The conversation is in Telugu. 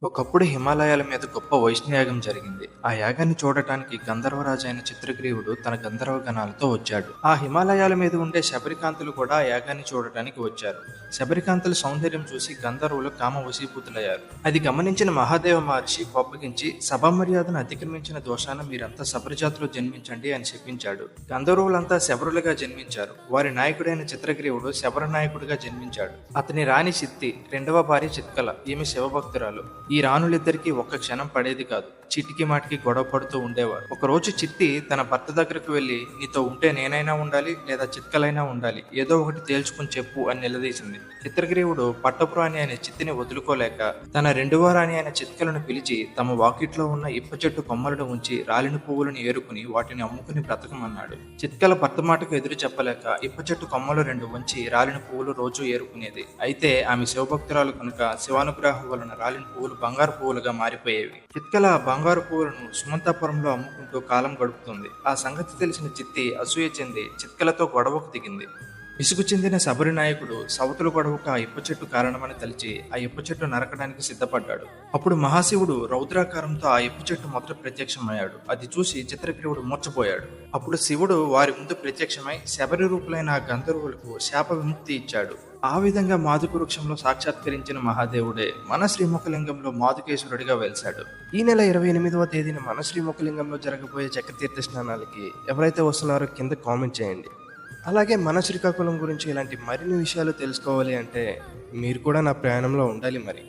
ఒకప్పుడు హిమాలయాల మీద గొప్ప వైష్ణవయాగం జరిగింది. ఆ యాగాన్ని చూడటానికి గంధర్వరాజు అయిన చిత్రగ్రీవుడు తన గంధర్వ గణాలతో వచ్చాడు. ఆ హిమాలయాల మీద ఉండే శబరికాంతులు కూడా ఆ యాగాన్ని చూడటానికి వచ్చారు. శబరికాంతుల సౌందర్యం చూసి గంధర్వులు కామ వశీభూతులయ్యారు. అది గమనించిన మహాదేవ మహర్షి కోపగించి సభా మర్యాదను అతిక్రమించిన దోషాన మీరంతా శబరిజాతిలో జన్మించండి అని చెప్పించాడు. గంధర్వులంతా శబరులుగా జన్మించారు. వారి నాయకుడైన చిత్రగ్రీవుడు శబర నాయకుడిగా జన్మించాడు. అతని రాణి చిత్తి, రెండవ భార్య చిత్కల. ఈమె శివభక్తురాలు. ఈ రాణులిద్దరికీ ఒక్క క్షణం పడేది కాదు. చిటికి మాటికి గొడవ పడుతూ ఉండేవారు. ఒకరోజు చిత్తి తన భర్త దగ్గరకు వెళ్లి, నీతో ఉంటే నేనైనా ఉండాలి లేదా చిత్కలైనా ఉండాలి, ఏదో ఒకటి తేల్చుకుని చెప్పు అని నిలదీసింది. చిత్రగ్రీవుడు పట్టపురాణి అయిన చిత్తిని వదులుకోలేక తన రెండవ రాణి అయిన చిత్కలను పిలిచి తమ వాకిట్లో ఉన్న ఇప్ప చెట్టు కొమ్మలను ఉంచి రాలిన పువ్వులను ఏరుకుని వాటిని అమ్ముకుని బ్రతకమన్నాడు. చిత్కల భర్త మాటకు ఎదురు చెప్పలేక ఇప్ప చెట్టు కొమ్మలు రెండు ఉంచి రాలిన పువ్వులు రోజు ఏరుకునేది. అయితే ఆమె శివభక్తురాలు కనుక శివానుగ్రహం వలన రాలిన పువ్వులు బంగారు పువ్వులుగా మారిపోయేవి. చిత్కల బంగారు పువ్వులను సుమంతాపురంలో అమ్ముకుంటూ కాలం గడుపుతుంది. ఆ సంగతి తెలిసిన చిత్తి అసూయ చెంది చిత్కలతో గొడవకు దిగింది. విసుగు చెందిన శబరి నాయకుడు సవతుల గొడవకు ఆ ఇప్ప చెట్టు కారణమని తలిచి ఆ ఇప్ప చెట్టు నరకడానికి సిద్ధపడ్డాడు. అప్పుడు మహాశివుడు రౌద్రాకారంతో ఆ ఇప్ప చెట్టు మొదట ప్రత్యక్షమయ్యాడు. అది చూసి చిత్రగ్రీవుడు మూర్చపోయాడు. అప్పుడు శివుడు వారి ముందు ప్రత్యక్షమై శబరి రూపులైన ఆ గంధర్వులకు శాప విముక్తి ఇచ్చాడు. ఆ విధంగా మాధుకు వృక్షంలో సాక్షాత్కరించిన మహాదేవుడే మన శ్రీముఖలింగంలో మాధుకేశ్వరుడిగా వెలిశాడు. ఈ నెల 28వ తేదీన మన శ్రీముఖలింగంలో జరగబోయే చక్రతీర్థ స్నానాలకి ఎవరైతే వస్తున్నారో కింద కామెంట్ చేయండి. అలాగే మన శ్రీకాకుళం గురించి ఇలాంటి మరిన్ని విషయాలు తెలుసుకోవాలి అంటే మీరు కూడా నా ప్రయాణంలో ఉండాలి మరి.